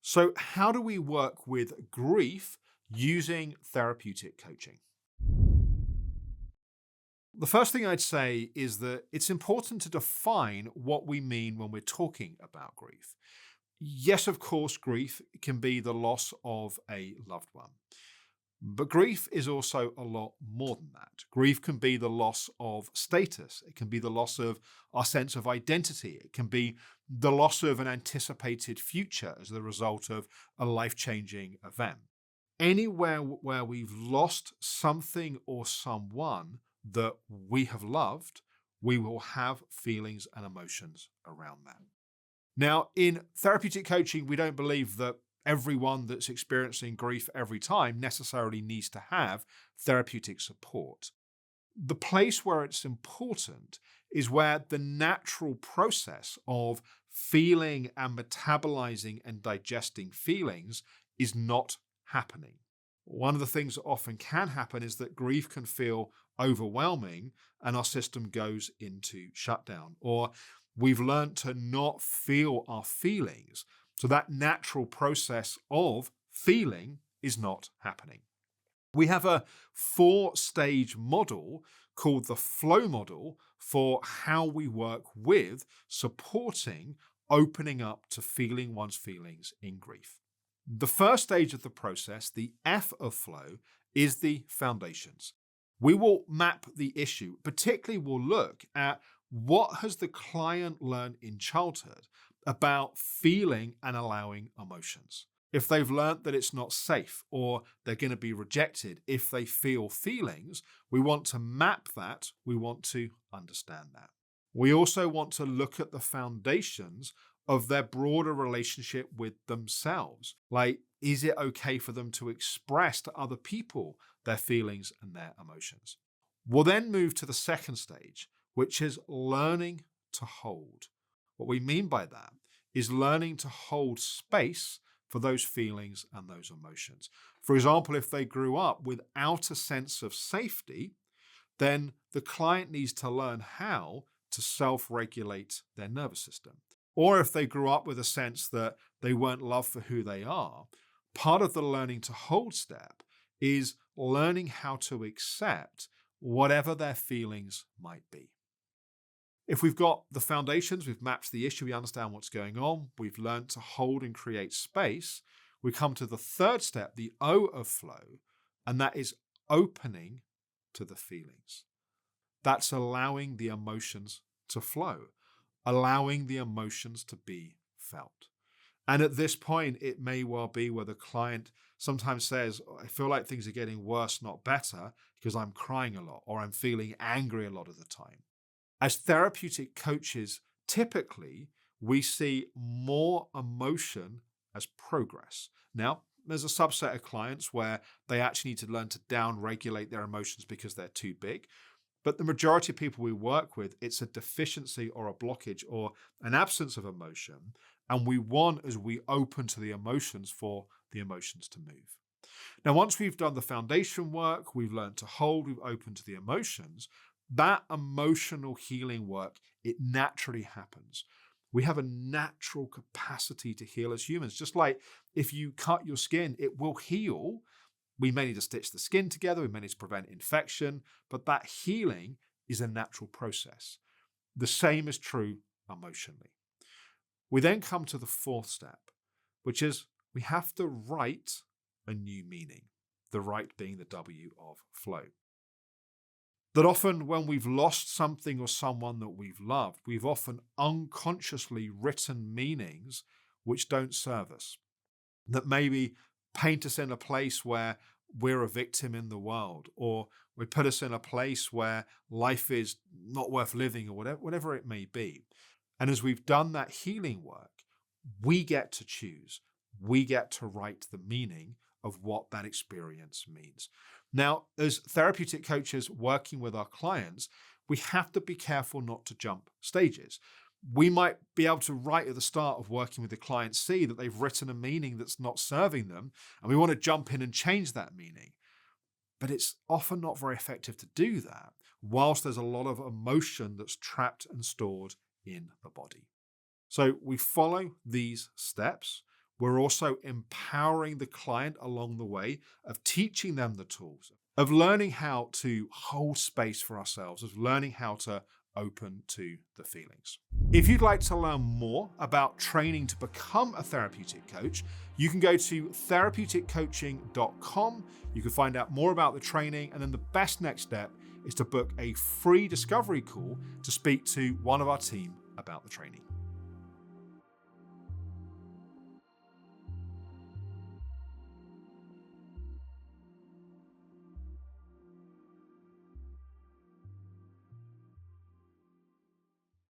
So, how do we work with grief using therapeutic coaching? The first thing I'd say is that it's important to define what we mean when we're talking about grief. Yes, of course, grief can be the loss of a loved one. But grief is also a lot more than that. Grief can be the loss of status. It can be the loss of our sense of identity. It can be the loss of an anticipated future as the result of a life-changing event. Anywhere where we've lost something or someone that we have loved, we will have feelings and emotions around that. Now, in therapeutic coaching, we don't believe that everyone that's experiencing grief every time necessarily needs to have therapeutic support. The place where it's important is where the natural process of feeling and metabolizing and digesting feelings is not happening. One of the things that often can happen is that grief can feel overwhelming and our system goes into shutdown, or we've learned to not feel our feelings. So that natural process of feeling is not happening. We have a 4-stage model called the flow model for how we work with supporting opening up to feeling one's feelings in grief. The first stage of the process, the F of flow, is the foundations. We will map the issue, particularly we'll look at what has the client learned in childhood about feeling and allowing emotions. If they've learned that it's not safe or they're going to be rejected if they feel feelings, we want to map that, we want to understand that. We also want to look at the foundations of their broader relationship with themselves. Like, is it okay for them to express to other people their feelings and their emotions? We'll then move to the second stage, which is learning to hold. What we mean by that is learning to hold space for those feelings and those emotions. For example, if they grew up without a sense of safety, then the client needs to learn how to self-regulate their nervous system. Or if they grew up with a sense that they weren't loved for who they are, part of the learning to hold step is learning how to accept whatever their feelings might be. If we've got the foundations, we've mapped the issue, we understand what's going on, we've learned to hold and create space, we come to the third step, the O of flow, and that is opening to the feelings. That's allowing the emotions to flow, allowing the emotions to be felt. And at this point, it may well be where the client sometimes says, I feel like things are getting worse, not better, because I'm crying a lot, or I'm feeling angry a lot of the time. As therapeutic coaches, typically, we see more emotion as progress. Now, there's a subset of clients where they actually need to learn to down-regulate their emotions because they're too big. But the majority of people we work with, it's a deficiency or a blockage or an absence of emotion. And we want, as we open to the emotions, for the emotions to move. Now, once we've done the foundation work, we've learned to hold, we've opened to the emotions, that emotional healing work, it naturally happens. We have a natural capacity to heal as humans. Just like if you cut your skin, it will heal. We may need to stitch the skin together, we may need to prevent infection, but that healing is a natural process. The same is true emotionally. We then come to the fourth step, which is we have to write a new meaning, the write being the W of flow. That often when we've lost something or someone that we've loved, we've often unconsciously written meanings which don't serve us, that maybe paint us in a place where we're a victim in the world, or we put us in a place where life is not worth living, or whatever it may be. And as we've done that healing work, we get to choose. We get to write the meaning of what that experience means. Now, as therapeutic coaches working with our clients, we have to be careful not to jump stages. We might be able to write at the start of working with the client, see that they've written a meaning that's not serving them, and we want to jump in and change that meaning. But it's often not very effective to do that whilst there's a lot of emotion that's trapped and stored in the body. So we follow these steps. We're also empowering the client along the way of teaching them the tools, of learning how to hold space for ourselves, of learning how to open to the feelings. If you'd like to learn more about training to become a therapeutic coach, you can go to therapeuticcoaching.com. You can find out more about the training, and then the best next step is to book a free discovery call to speak to one of our team about the training.